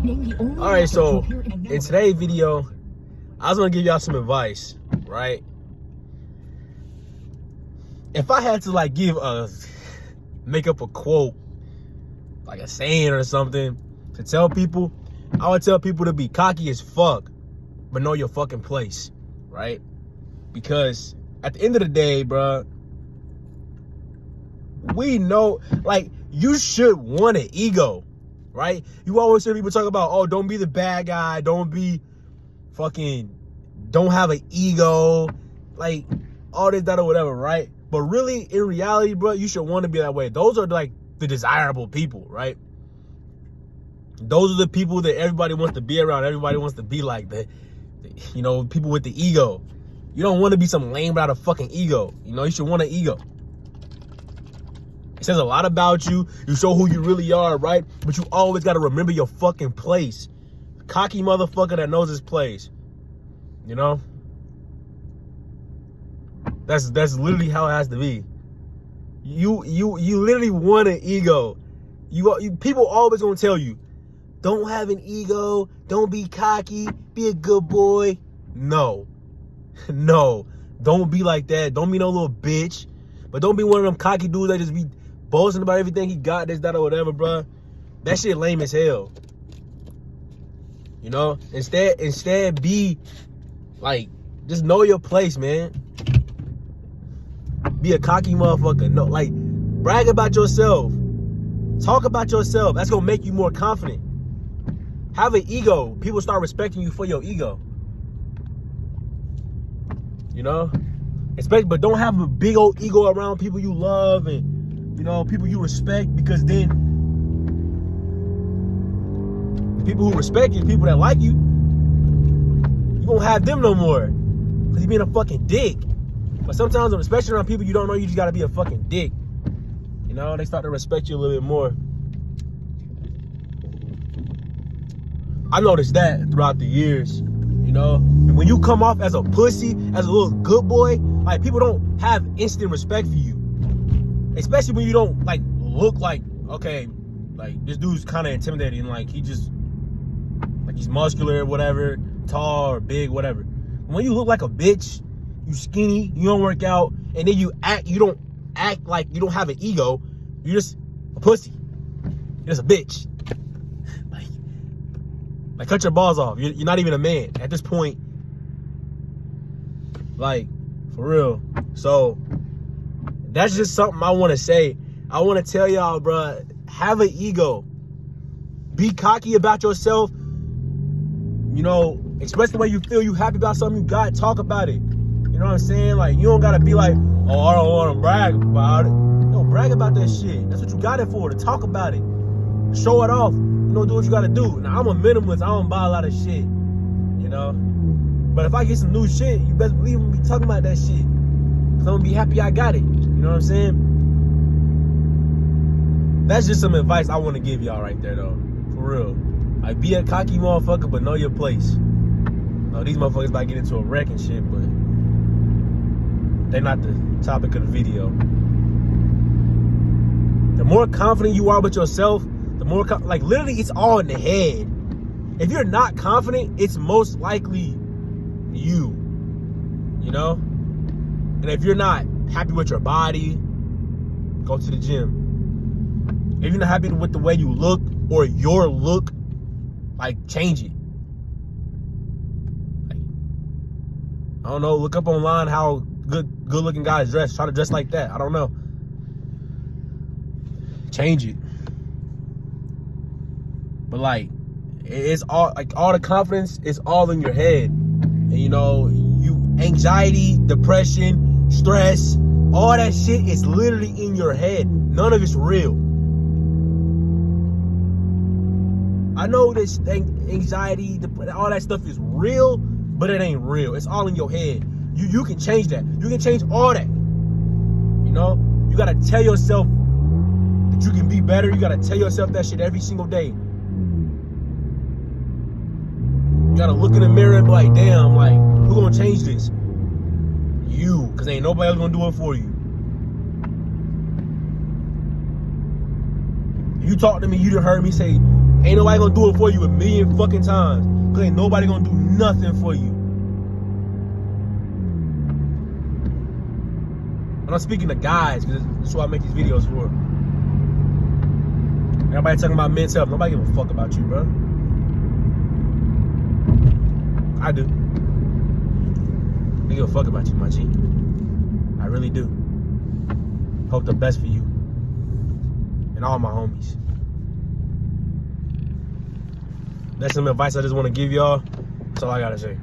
All right, so in today's video, I was gonna give y'all some advice, right? If I had to make up a quote, like a saying or something to tell people, I would tell people to be cocky as fuck, but know your fucking place, right? Because at the end of the day, bruh, we know, you should want an ego, right? You always hear people talk about, oh, don't be the bad guy, don't have an ego, all this, that, or whatever, right? But really, in reality, bro, you should want to be that way. Those are the desirable people, right? Those are the people that everybody wants to be around. Everybody wants to be like people with the ego. You don't want to be some lame without a fucking ego. You should want an ego. It says a lot about you. You show who you really are, right? But you always got to remember your fucking place. Cocky motherfucker that knows his place. That's literally how it has to be. You literally want an ego. People always gonna tell you, don't have an ego, don't be cocky, be a good boy. No, don't be like that. Don't be no little bitch. But don't be one of them cocky dudes that just be boasting about everything he got, this, that, or whatever, bruh. That shit lame as hell. Instead be just know your place, man. Be a cocky motherfucker. No, brag about yourself. Talk about yourself. That's gonna make you more confident. Have an ego. People start respecting you for your ego. But don't have a big old ego around people you love and people you respect, because then the people who respect you, people that like you, you won't have them no more because you're being a fucking dick. But sometimes, especially around people you don't know, you just gotta be a fucking dick. They start to respect you a little bit more. I noticed that throughout the years. When you come off as a pussy, as a little good boy, people don't have instant respect for you. Especially when you don't look okay, this dude's kind of intimidating, he's muscular or whatever, tall or big, whatever. When you look like a bitch, you skinny, you don't work out, and then you don't act like you don't have an ego, you're just a pussy. You're just a bitch. Cut your balls off. You're not even a man at this point. For real. So that's just something I want to say. I want to tell y'all, bruh, have an ego. Be cocky about yourself. Express the way you feel. You happy about something you got, talk about it. You know what I'm saying? You don't gotta be like, oh, I don't want to brag about it. No, brag about that shit. That's what you got it for, to talk about it. Show it off. Do what you gotta do. Now, I'm a minimalist. I don't buy a lot of shit. But if I get some new shit, you best believe I'm gonna be talking about that shit. Cause I'm gonna be happy I got it. You know what I'm saying? That's just some advice I want to give y'all right there, though. For real. Be a cocky motherfucker, but know your place. These motherfuckers about to get into a wreck and shit, but they're not the topic of the video. The more confident you are with yourself, the more, literally, it's all in the head. If you're not confident, it's most likely you. And if you're not happy with your body, go to the gym. If you're not happy with the way you look or your look, change it. I don't know, look up online how good looking guys dress. Try to dress like that. I don't know. Change it. But it's all all the confidence is all in your head. And you anxiety, depression, stress, all that shit is literally in your head. None of it's real. I know this anxiety, all that stuff is real, but it ain't real. It's all in your head. You can change that. You can change all that. You gotta tell yourself that you can be better. You gotta tell yourself that shit every single day. You gotta look in the mirror and be like, damn, who gonna change this? You, cause ain't nobody else gonna do it for you. You talk to me, you done heard me say Ain't nobody gonna do it for you a million fucking times. Cause ain't nobody gonna do nothing for you. And I'm speaking to guys, because that's what I make these videos for. Everybody talking about mental health. Nobody give a fuck about you, bro. I do. They give a fuck about you, my G. I really do. Hope the best for you. And all my homies. That's some advice I just want to give y'all. That's all I gotta say.